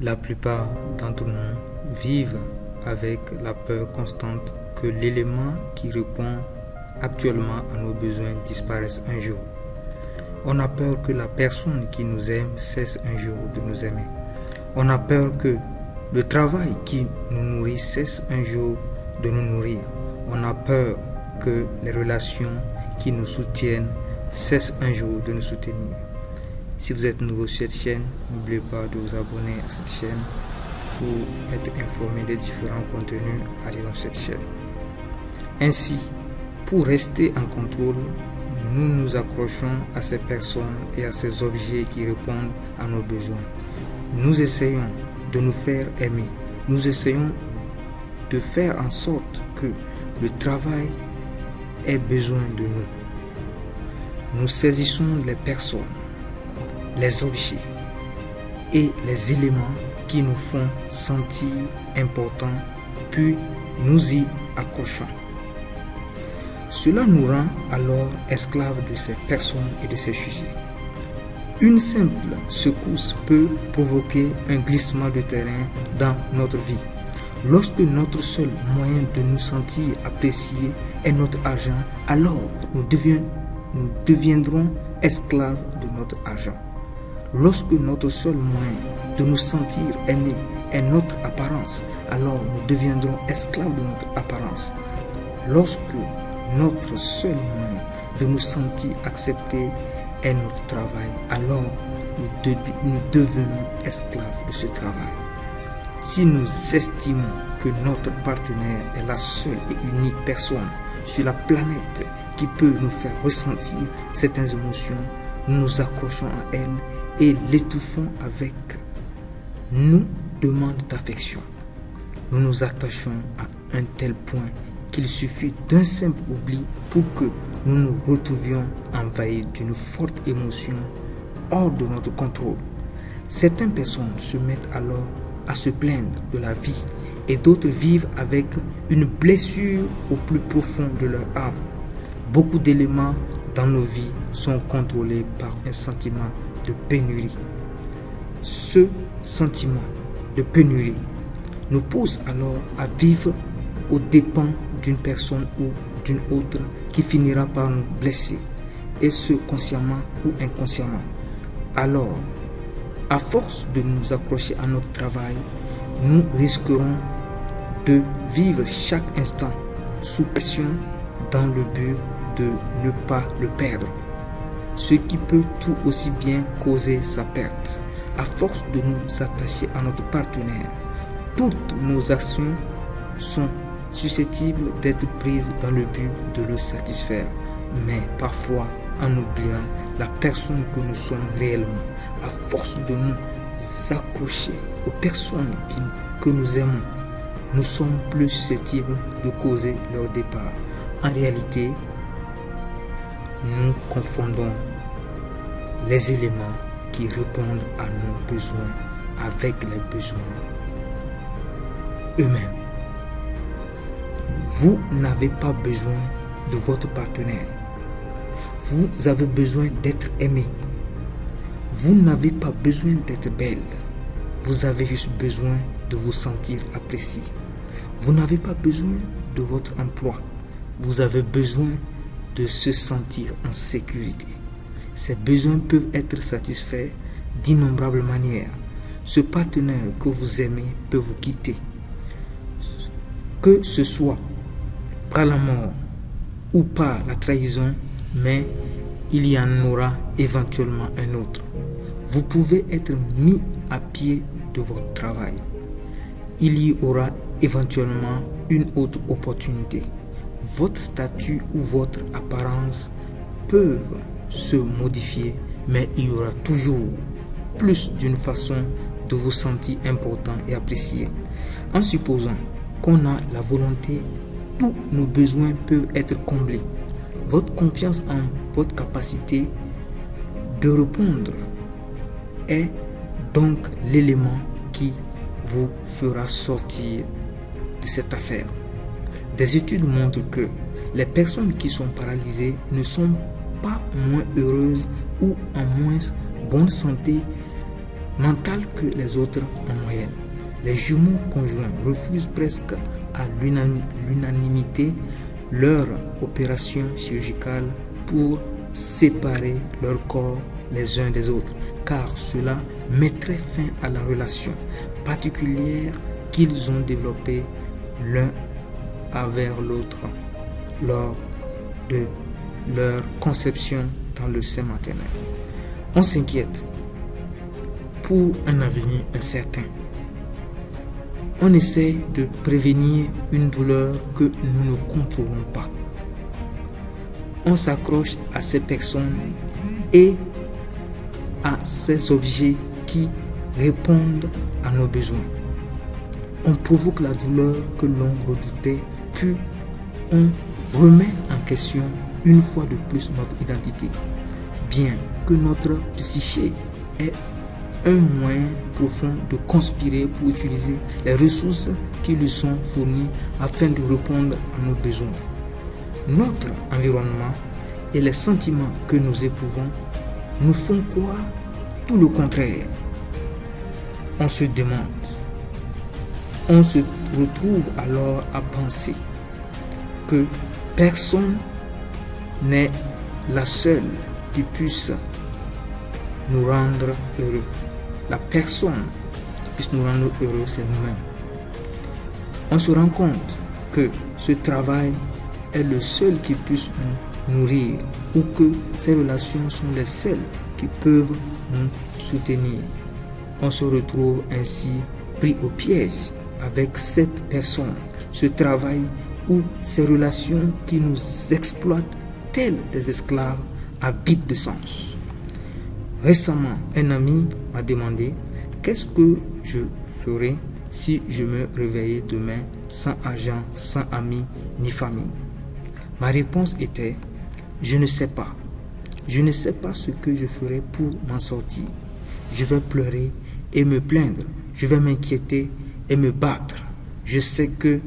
La plupart d'entre nous vivent avec la peur constante que l'élément qui répond actuellement à nos besoins disparaisse un jour. On a peur que la personne qui nous aime cesse un jour de nous aimer. On a peur que le travail qui nous nourrit cesse un jour de nous nourrir. On a peur que les relations qui nous soutiennent cessent un jour de nous soutenir. Si vous êtes nouveau sur cette chaîne, n'oubliez pas de vous abonner à cette chaîne pour être informé des différents contenus arrivant sur cette chaîne. Ainsi, pour rester en contrôle, nous nous accrochons à ces personnes et à ces objets qui répondent à nos besoins. Nous essayons de nous faire aimer. Nous essayons de faire en sorte que le travail ait besoin de nous. Nous saisissons les personnes, les objets et les éléments qui nous font sentir importants, puis nous y accrochons. Cela nous rend alors esclaves de ces personnes et de ces sujets. Une simple secousse peut provoquer un glissement de terrain dans notre vie. Lorsque notre seul moyen de nous sentir appréciés est notre argent, alors nous deviendrons esclaves de notre argent. Lorsque notre seul moyen de nous sentir aimés est notre apparence, alors nous deviendrons esclaves de notre apparence. Lorsque notre seul moyen de nous sentir acceptés est notre travail, alors nous devenons esclaves de ce travail. Si nous estimons que notre partenaire est la seule et unique personne sur la planète qui peut nous faire ressentir certaines émotions, nous nous accrochons à elle et l'étouffons avec nos demandes d'affection. Nous nous attachons à un tel point qu'il suffit d'un simple oubli pour que nous nous retrouvions envahis d'une forte émotion hors de notre contrôle. Certaines personnes se mettent alors à se plaindre de la vie et d'autres vivent avec une blessure au plus profond de leur âme. Beaucoup d'éléments dans nos vies sont contrôlés par un sentiment de pénurie. Ce sentiment de pénurie nous pousse alors à vivre aux dépens d'une personne ou d'une autre qui finira par nous blesser, et ce consciemment ou inconsciemment. Alors, à force de nous accrocher à notre travail, nous risquerons de vivre chaque instant sous pression dans le but de ne pas le perdre, ce qui peut tout aussi bien causer sa perte. À force de nous attacher à notre partenaire, toutes nos actions sont susceptibles d'être prises dans le but de le satisfaire, mais parfois en oubliant la personne que nous sommes réellement. À force de nous accrocher aux personnes que nous aimons, nous sommes plus susceptibles de causer leur départ. En réalité, nous confondons les éléments qui répondent à nos besoins avec les besoins eux-mêmes. Vous n'avez pas besoin de votre partenaire. Vous avez besoin d'être aimé. Vous n'avez pas besoin d'être belle. Vous avez juste besoin de vous sentir apprécié. Vous n'avez pas besoin de votre emploi. Vous avez besoin de se sentir en sécurité. Ces besoins peuvent être satisfaits d'innombrables manières. Ce partenaire que vous aimez peut vous quitter. Que ce soit par la mort ou par la trahison, mais il y en aura éventuellement un autre. Vous pouvez être mis à pied de votre travail. Il y aura éventuellement une autre opportunité. Votre statut ou votre apparence peuvent se modifier, mais il y aura toujours plus d'une façon de vous sentir important et apprécié. En supposant qu'on a la volonté, tous nos besoins peuvent être comblés. Votre confiance en votre capacité de répondre est donc l'élément qui vous fera sortir de cette affaire. Des études montrent que les personnes qui sont paralysées ne sont pas moins heureuses ou en moins bonne santé mentale que les autres en moyenne. Les jumeaux conjoints refusent presque à l'unanimité leur opération chirurgicale pour séparer leurs corps les uns des autres, car cela mettrait fin à la relation particulière qu'ils ont développée l'un avec l'autre lors de leur conception dans le sein maternel. On s'inquiète pour un avenir incertain. On essaie de prévenir une douleur que nous ne contrôlons pas. On s'accroche à ces personnes et à ces objets qui répondent à nos besoins. On provoque la douleur que l'on redoutait, puis on remet en question une fois de plus notre identité. Bien que notre psyché ait un moyen profond de conspirer pour utiliser les ressources qui lui sont fournies afin de répondre à nos besoins. Notre environnement et les sentiments que nous éprouvons nous font croire tout le contraire. On se demande, on se retrouve alors à penser que personne n'est la seule qui puisse nous rendre heureux. La personne qui puisse nous rendre heureux, c'est nous-mêmes. On se rend compte que ce travail est le seul qui puisse nous nourrir ou que ces relations sont les seules qui peuvent nous soutenir. On se retrouve ainsi pris au piège avec cette personne, ce travail ou ces relations qui nous exploitent tels des esclaves à vide de sens. Récemment, un ami m'a demandé qu'est-ce que je ferais si je me réveillais demain sans argent, sans amis ni famille. Ma réponse était, je ne sais pas. Je ne sais pas ce que je ferai pour m'en sortir. Je vais pleurer et me plaindre. Je vais m'inquiéter et me battre. Je sais que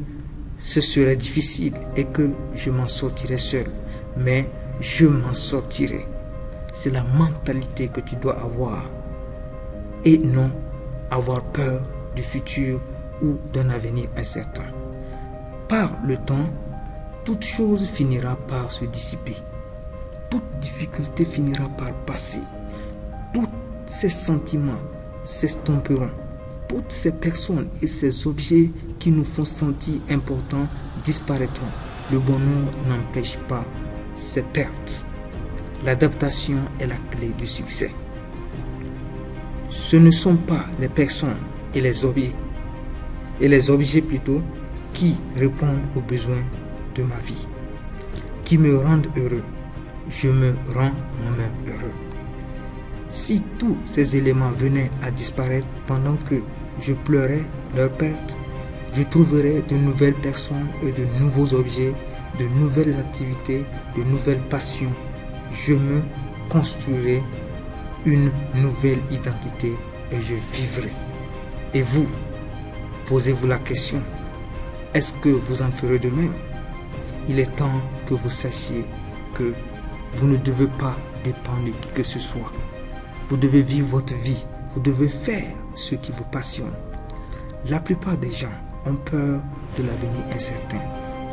ce serait difficile et que je m'en sortirai seul. Mais je m'en sortirai. C'est la mentalité que tu dois avoir. Et non avoir peur du futur ou d'un avenir incertain. Par le temps, toute chose finira par se dissiper. Toute difficulté finira par passer. Tous ces sentiments s'estomperont. Toutes ces personnes et ces objets qui nous font sentir importants disparaîtront. Le bonheur n'empêche pas ces pertes. L'adaptation est la clé du succès. Ce ne sont pas les personnes et les objets plutôt qui répondent aux besoins de ma vie, qui me rendent heureux. Je me rends moi-même heureux. Si tous ces éléments venaient à disparaître pendant que je pleurais leur perte, je trouverais de nouvelles personnes et de nouveaux objets, de nouvelles activités, de nouvelles passions. Je me construirai une nouvelle identité et je vivrai. Et vous, posez-vous la question, est-ce que vous en ferez de même? Il est temps que vous sachiez que vous ne devez pas dépendre de qui que ce soit. Vous devez vivre votre vie. Vous devez faire ce qui vous passionne. La plupart des gens ont peur de l'avenir incertain.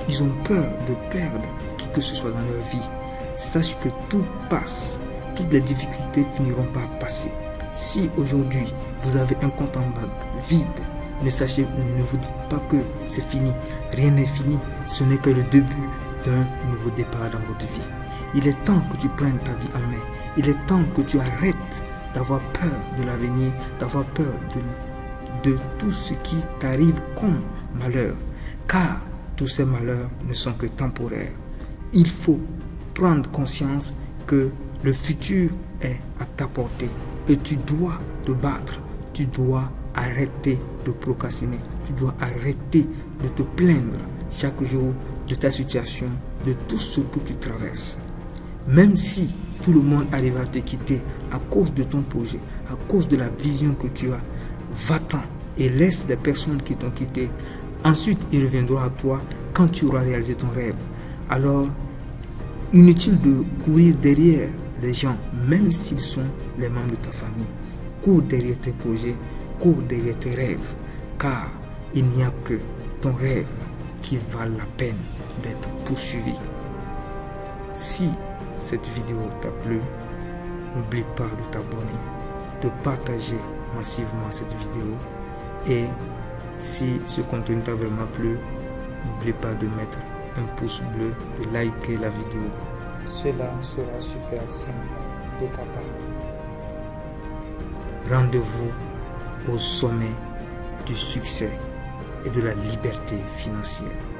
Ils ont peur de perdre qui que ce soit dans leur vie. Sache que tout passe. Toutes les difficultés finiront par passer. Si aujourd'hui vous avez un compte en banque vide, ne vous dites pas que c'est fini. Rien n'est fini. Ce n'est que le début d'un nouveau départ dans votre vie. Il est temps que tu prennes ta vie en main. Il est temps que tu arrêtes d'avoir peur de l'avenir, d'avoir peur de tout ce qui t'arrive comme malheur. Car tous ces malheurs ne sont que temporaires. Il faut prendre conscience que le futur est à ta portée et tu dois te battre. Tu dois arrêter de procrastiner. Tu dois arrêter de te plaindre chaque jour de ta situation, de tout ce que tu traverses. Même si tout le monde arrive à te quitter à cause de ton projet, à cause de la vision que tu as, va-t'en et laisse les personnes qui t'ont quitté. Ensuite, ils reviendront à toi quand tu auras réalisé ton rêve. Alors, inutile de courir derrière les gens, même s'ils sont les membres de ta famille. Cours derrière tes projets, cours derrière tes rêves. car il n'y a que ton rêve qui valent la peine d'être poursuivi. Si cette vidéo t'a plu, n'oublie pas de t'abonner, de partager massivement cette vidéo et si ce contenu t'a vraiment plu, n'oublie pas de mettre un pouce bleu, de liker la vidéo. Cela sera super simple de ta part. Rendez-vous au sommet du succès et de la liberté financière.